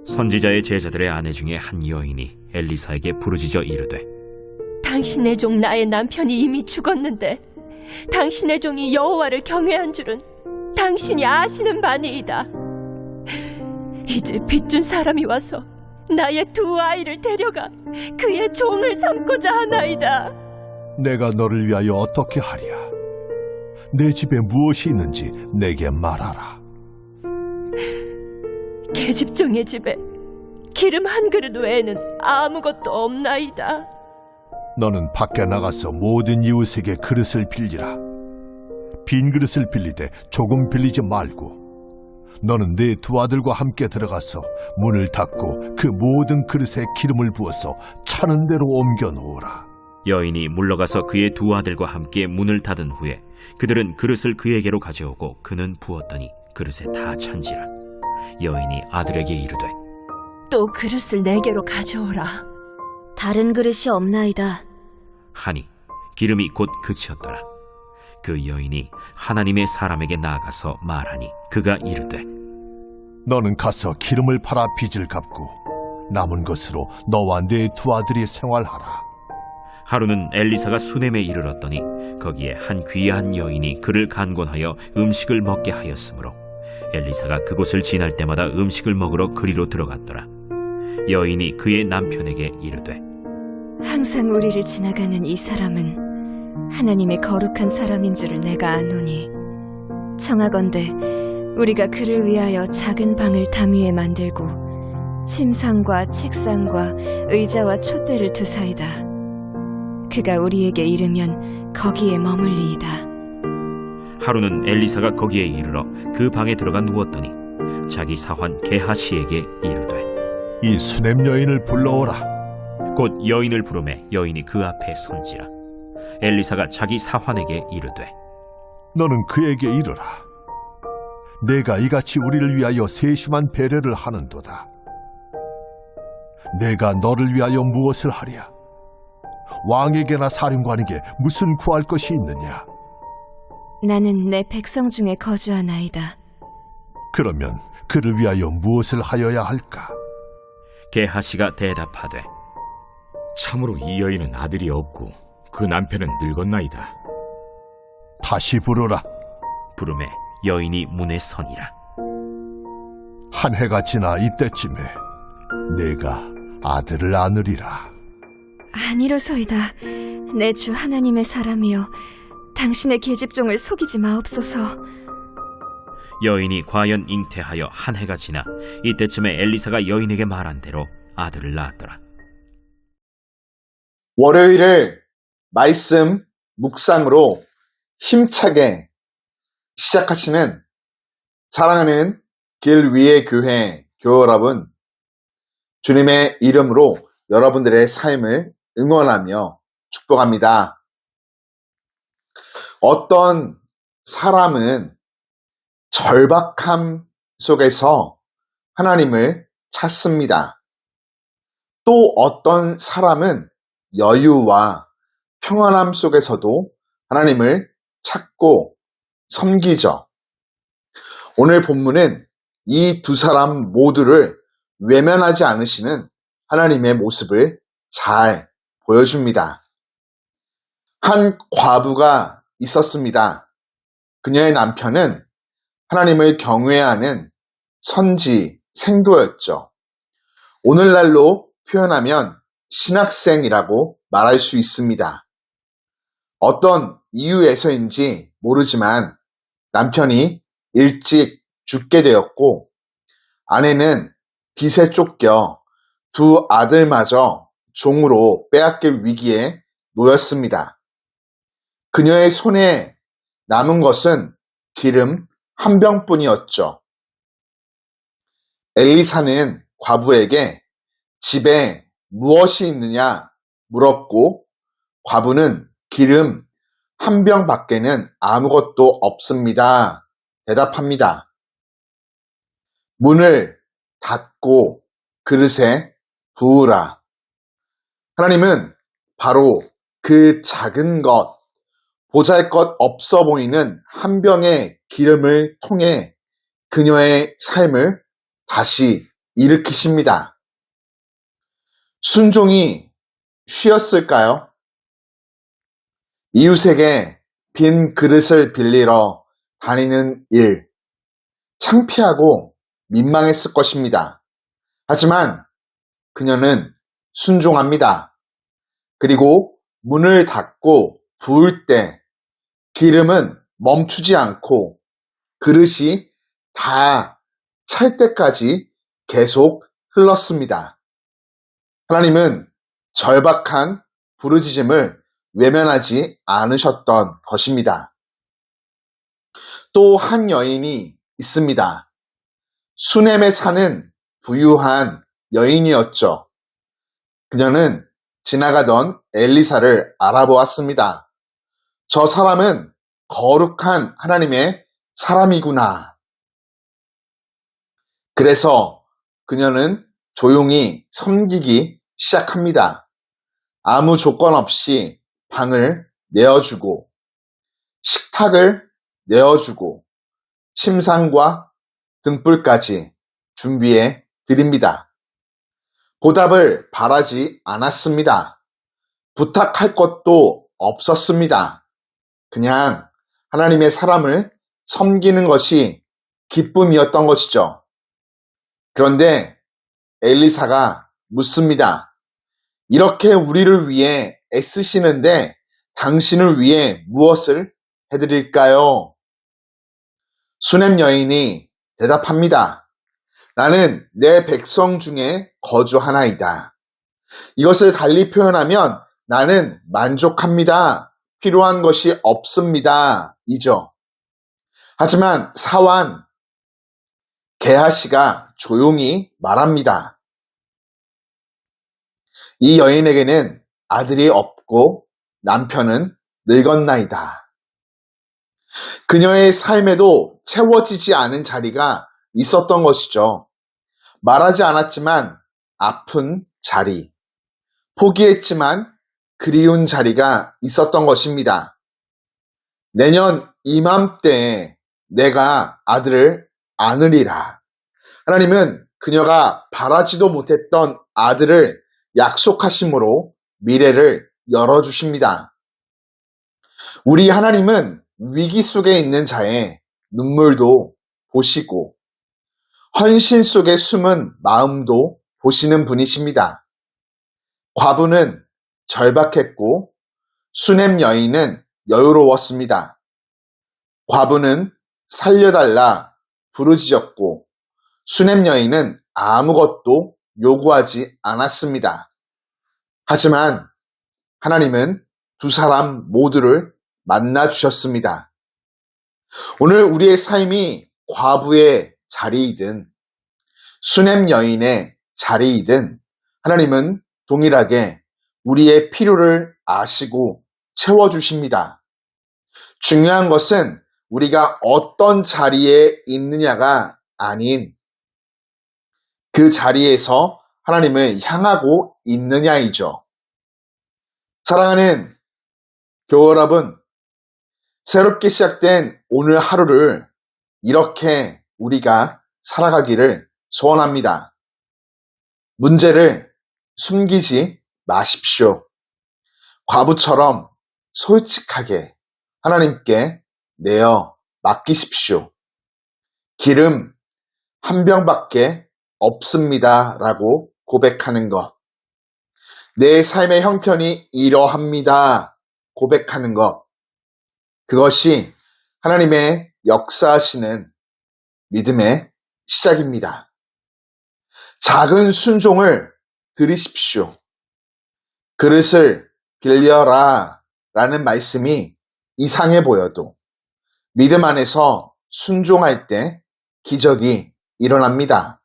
선지자의 제자들의 아내 중에 한 여인이 엘리사에게 부르짖어 이르되, 당신의 종 나의 남편이 이미 죽었는데 당신의 종이 여호와를 경외한 줄은 당신이 아시는 바니이다. 이제 빚준 사람이 와서 나의 두 아이를 데려가 그의 종을 삼고자 하나이다. 내가 너를 위하여 어떻게 하랴? 내 집에 무엇이 있는지 내게 말하라. 계집종의 집에 기름 한 그릇 외에는 아무것도 없나이다. 너는 밖에 나가서 모든 이웃에게 그릇을 빌리라. 빈 그릇을 빌리되 조금 빌리지 말고, 너는 네 두 아들과 함께 들어가서 문을 닫고 그 모든 그릇에 기름을 부어서 차는 대로 옮겨 놓으라. 여인이 물러가서 그의 두 아들과 함께 문을 닫은 후에 그들은 그릇을 그에게로 가져오고 그는 부었더니 그릇에 다 찬지라. 여인이 아들에게 이르되, 또 그릇을 내게로 가져오라. 다른 그릇이 없나이다. 하니 기름이 곧 그치었더라. 그 여인이 하나님의 사람에게 나아가서 말하니 그가 이르되, 너는 가서 기름을 팔아 빚을 갚고 남은 것으로 너와 네 두 아들이 생활하라. 하루는 엘리사가 수넴에 이르렀더니 거기에 한 귀한 여인이 그를 간곤하여 음식을 먹게 하였으므로 엘리사가 그곳을 지날 때마다 음식을 먹으러 그리로 들어갔더라. 여인이 그의 남편에게 이르되, 항상 우리를 지나가는 이 사람은 하나님의 거룩한 사람인 줄을 내가 아노니, 청하건대 우리가 그를 위하여 작은 방을 담 위에 만들고 침상과 책상과 의자와 촛대를 두사이다. 그가 우리에게 이르면 거기에 머물리이다. 하루는 엘리사가 거기에 이르러 그 방에 들어가 누웠더니 자기 사환 게하시에게 이르되, 이 수넴 여인을 불러오라. 곧 여인을 부르매 여인이 그 앞에 선지라. 엘리사가 자기 사환에게 이르되, 너는 그에게 이르라. 내가 이같이 우리를 위하여 세심한 배려를 하는도다. 내가 너를 위하여 무엇을 하랴? 왕에게나 사령관에게 무슨 구할 것이 있느냐? 나는 내 백성 중에 거주하나이다. 그러면 그를 위하여 무엇을 하여야 할까? 게하시가 대답하되, 참으로 이 여인은 아들이 없고 그 남편은 늙었나이다. 다시 부르라. 부르매 여인이 문에 서니라. 한 해가 지나 이때쯤에 내가 아들을 안으리라. 아니로소이다. 내 주 하나님의 사람이여, 당신의 계집종을 속이지 마옵소서. 여인이 과연 잉태하여 한 해가 지나 이때쯤에 엘리사가 여인에게 말한 대로 아들을 낳았더라. 월요일을 말씀 묵상으로 힘차게 시작하시는 사랑하는 길 위의 교회 교회 여러분, 주님의 이름으로 여러분들의 삶을 응원하며 축복합니다. 어떤 사람은 절박함 속에서 하나님을 찾습니다. 또 어떤 사람은 여유와 평안함 속에서도 하나님을 찾고 섬기죠. 오늘 본문은 이 두 사람 모두를 외면하지 않으시는 하나님의 모습을 잘 보여줍니다. 한 과부가 있었습니다. 그녀의 남편은 하나님을 경외하는 선지 생도였죠. 오늘날로 표현하면 신학생이라고 말할 수 있습니다. 어떤 이유에서인지 모르지만 남편이 일찍 죽게 되었고 아내는 빚에 쫓겨 두 아들마저 종으로 빼앗길 위기에 놓였습니다. 그녀의 손에 남은 것은 기름 한 병뿐이었죠. 엘리사는 과부에게 집에 무엇이 있느냐 물었고 과부는 기름 한 병밖에는 아무것도 없습니다. 대답합니다. 문을 닫고 그릇에 부으라. 하나님은 바로 그 작은 것, 보잘것 없어 보이는 한 병의 기름을 통해 그녀의 삶을 다시 일으키십니다. 순종이 쉬었을까요? 이웃에게 빈 그릇을 빌리러 다니는 일, 창피하고 민망했을 것입니다. 하지만 그녀는 순종합니다. 그리고 문을 닫고 부을 때 기름은 멈추지 않고 그릇이 다 찰 때까지 계속 흘렀습니다. 하나님은 절박한 부르짖음을 외면하지 않으셨던 것입니다. 또 한 여인이 있습니다. 수넴에 사는 부유한 여인이었죠. 그녀는 지나가던 엘리사를 알아보았습니다. 저 사람은 거룩한 하나님의 사람이구나. 그래서 그녀는 조용히 섬기기 시작합니다. 아무 조건 없이 방을 내어주고 식탁을 내어주고 침상과 등불까지 준비해 드립니다. 보답을 바라지 않았습니다. 부탁할 것도 없었습니다. 그냥 하나님의 사람을 섬기는 것이 기쁨이었던 것이죠. 그런데 엘리사가 묻습니다. 이렇게 우리를 위해 애쓰시는데 당신을 위해 무엇을 해드릴까요? 수넴 여인이 대답합니다. 나는 내 백성 중에 거주하나이다. 이것을 달리 표현하면 나는 만족합니다. 필요한 것이 없습니다. 이죠. 하지만 사환 게하시가 조용히 말합니다. 이 여인에게는 아들이 없고 남편은 늙었나이다. 그녀의 삶에도 채워지지 않은 자리가 있었던 것이죠. 말하지 않았지만 아픈 자리, 포기했지만 그리운 자리가 있었던 것입니다. 내년 이맘때에 내가 아들을 안으리라. 하나님은 그녀가 바라지도 못했던 아들을 약속하심으로 미래를 열어주십니다. 우리 하나님은 위기 속에 있는 자의 눈물도 보시고 헌신 속에 숨은 마음도 보시는 분이십니다. 과부는 절박했고 수넴 여인은 여유로웠습니다. 과부는 살려달라 부르짖었고 수넴 여인은 아무것도 요구하지 않았습니다. 하지만 하나님은 두 사람 모두를 만나 주셨습니다. 오늘 우리의 삶이 과부의 자리이든 수넴 여인의 자리이든 하나님은 동일하게 우리의 필요를 아시고 채워주십니다. 중요한 것은 우리가 어떤 자리에 있느냐가 아닌 그 자리에서 하나님을 향하고 있느냐이죠. 사랑하는 교회 여러분, 새롭게 시작된 오늘 하루를 이렇게 우리가 살아가기를 소원합니다. 문제를 숨기지 마십시오. 과부처럼 솔직하게 하나님께 내어 맡기십시오. 기름 한 병밖에 없습니다. 라고 고백하는 것. 내 삶의 형편이 이러합니다. 고백하는 것. 그것이 하나님의 역사하시는 믿음의 시작입니다. 작은 순종을 들으십시오. 그릇을 빌려라 라는 말씀이 이상해 보여도 믿음 안에서 순종할 때 기적이 일어납니다.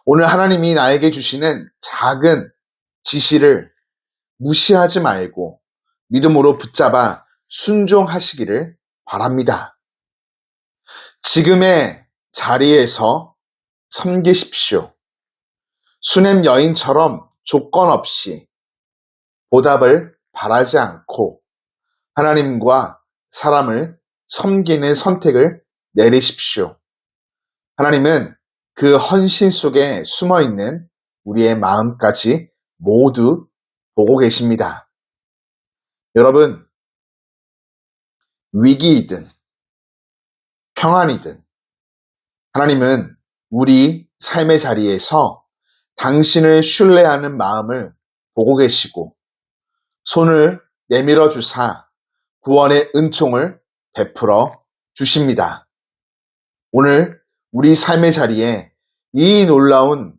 오늘 하나님이 나에게 주시는 작은 지시를 무시하지 말고 믿음으로 붙잡아 순종하시기를 바랍니다. 지금의 자리에서 섬기십시오. 수넴 여인처럼 조건 없이 보답을 바라지 않고 하나님과 사람을 섬기는 선택을 내리십시오. 하나님은 그 헌신 속에 숨어 있는 우리의 마음까지 모두 보고 계십니다. 여러분, 위기이든 평안이든 하나님은 우리 삶의 자리에서 당신을 신뢰하는 마음을 보고 계시고 손을 내밀어 주사 구원의 은총을 베풀어 주십니다. 오늘 우리 삶의 자리에 이 놀라운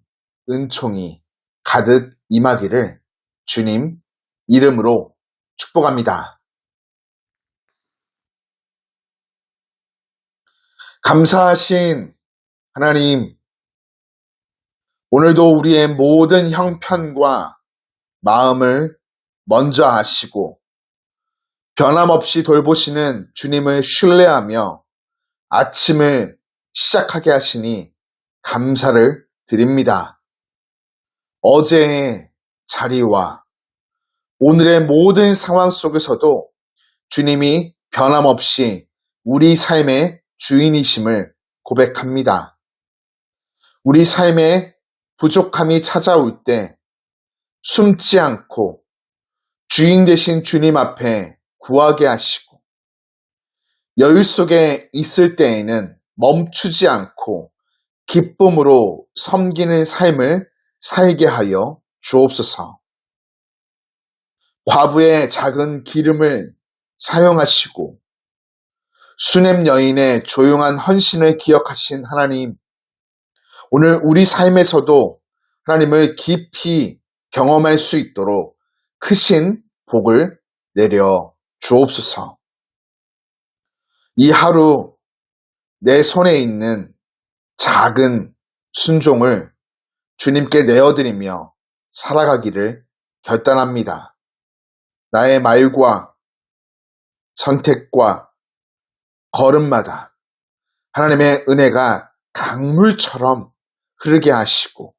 은총이 가득 임하기를 주님 이름으로 축복합니다. 감사하신 하나님, 오늘도 우리의 모든 형편과 마음을 먼저 아시고 변함없이 돌보시는 주님을 신뢰하며 아침을 시작하게 하시니 감사를 드립니다. 어제의 자리와 오늘의 모든 상황 속에서도 주님이 변함없이 우리 삶의 주인이심을 고백합니다. 우리 삶에 부족함이 찾아올 때 숨지 않고 주인 되신 주님 앞에 구하게 하시고 여유 속에 있을 때에는 멈추지 않고 기쁨으로 섬기는 삶을 살게 하여 주옵소서. 과부의 작은 기름을 사용하시고 수넴 여인의 조용한 헌신을 기억하신 하나님, 오늘 우리 삶에서도 하나님을 깊이 경험할 수 있도록 크신 복을 내려 주옵소서. 이 하루 내 손에 있는 작은 순종을 주님께 내어드리며 살아가기를 결단합니다. 나의 말과 선택과 걸음마다 하나님의 은혜가 강물처럼 흐르게 하시고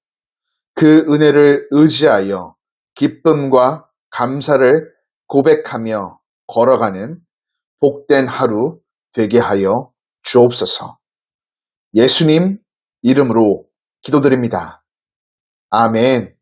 그 은혜를 의지하여 기쁨과 감사를 고백하며 걸어가는 복된 하루 되게 하여 주옵소서. 예수님 이름으로 기도드립니다. 아멘.